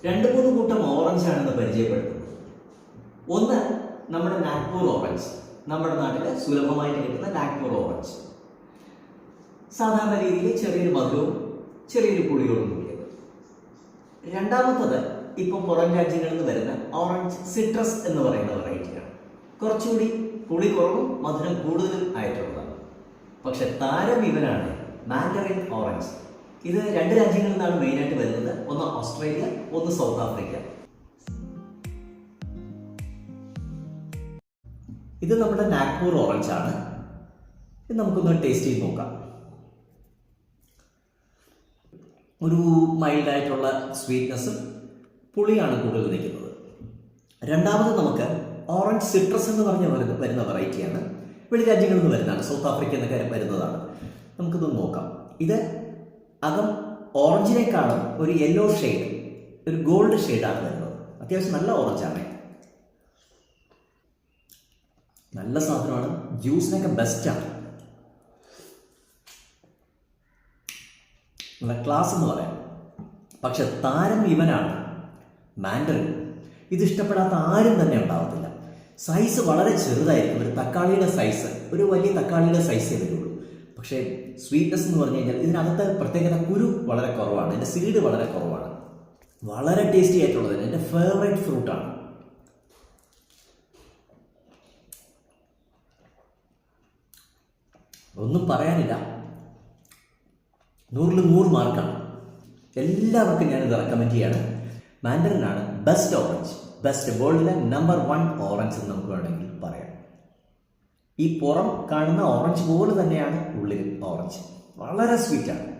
രണ്ട് മൂന്ന് കൂട്ടം ഓറഞ്ച് ആണെന്ന് പരിചയപ്പെടുത്തുന്നത്. ഒന്ന് നമ്മുടെ നാഗ്പൂർ ഓറഞ്ച്, നമ്മുടെ നാട്ടിൽ സുലഭമായിട്ട് കിട്ടുന്ന നാഗ്പൂർ ഓറഞ്ച്. സാധാരണ രീതിയിൽ ചെറിയൊരു മധുരവും ചെറിയൊരു പുളിയോടും കൂടിയത്. രണ്ടാമത്തത് ഇപ്പം പുറം രാജ്യങ്ങളിൽ നിന്ന് വരുന്ന ഓറഞ്ച് സിട്രസ് എന്ന് പറയുന്ന വെറൈറ്റിയാണ്. കുറച്ചുകൂടി പുളി കുറവും മധുരം കൂടുതലും ആയിട്ടുള്ളതാണ്. പക്ഷെ താരം ഇവനാണ് മാൻഡറിൻ ഓറഞ്ച്. ഇത് രണ്ട് രാജ്യങ്ങളിൽ നിന്നാണ് മെയിനായിട്ട് വരുന്നത്. ഒന്ന് ഓസ്ട്രേലിയ, ഒന്ന് സൗത്ത് ആഫ്രിക്ക. ഇത് നമ്മുടെ നാഗ്പൂർ ഓറഞ്ച് ആണ്. ഇത് നമുക്കൊന്ന് ടേസ്റ്റ് ചെയ്ത് നോക്കാം. ഒരു മൈൽഡായിട്ടുള്ള സ്വീറ്റ്നെസ്സും പുളിയാണ് കൂടുതൽ നിൽക്കുന്നത്. രണ്ടാമത് നമുക്ക് ഓറഞ്ച് സിട്രസ് എന്ന് പറഞ്ഞ വരുന്ന വെറൈറ്റിയാണ്. വെളി രാജ്യങ്ങളിൽ നിന്ന് വരുന്നതാണ്, സൗത്ത് ആഫ്രിക്ക എന്നൊക്കെ വരുന്നതാണ്. നമുക്കിതൊന്ന് നോക്കാം. ഇത് അകം ഓറഞ്ചിനേക്കാളും ഒരു യെല്ലോ ഷെയ്ഡ്, ഒരു ഗോൾഡ് ഷെയ്ഡാണ് വരുന്നത്. അത്യാവശ്യം നല്ല ഓറഞ്ചാണ്, നല്ല സാധനമാണ്, ജ്യൂസിനൊക്കെ ബെസ്റ്റാണ്. നല്ല ക്ലാസ് എന്ന് പറയാം. പക്ഷെ താരം ഇവനാണ് മാൻഡറിൻ. ഇത് ഇഷ്ടപ്പെടാത്ത ആരും തന്നെ ഉണ്ടാവത്തില്ല. സൈസ് വളരെ ചെറുതായിരിക്കും, ഒരു തക്കാളിയുടെ സൈസ്, ഒരു വലിയ തക്കാളിയുടെ സൈസേ വരുള്ളൂ. പക്ഷേ സ്വീറ്റ്നെസ് എന്ന് പറഞ്ഞു കഴിഞ്ഞാൽ ഇതിനകത്ത് പ്രത്യേകത കുരു വളരെ കുറവാണ്, ഇതിൻ്റെ സീഡ് വളരെ കുറവാണ്. വളരെ ടേസ്റ്റി ആയിട്ടുള്ളത്, എൻ്റെ ഫേവറേറ്റ് ഫ്രൂട്ടാണ്. ഒന്നും പറയാനില്ല, 100-ൽ 100 മാർക്കാണ്. എല്ലാവർക്കും ഞാനിത് റെക്കമെൻഡ് ചെയ്യാണ്. മാൻഡറിനാണ് ബെസ്റ്റ് ഓറഞ്ച്, ബെസ്റ്റ് വേൾഡിലെ നമ്പർ 1 ഓറഞ്ച് എന്ന് നമുക്ക് വേണമെങ്കിൽ പറയാം. ഈ പുറം കാണുന്ന ഓറഞ്ച് പോലെ തന്നെയാണ് ഉള്ളിൽ ഓറഞ്ച്, വളരെ സ്വീറ്റാണ്.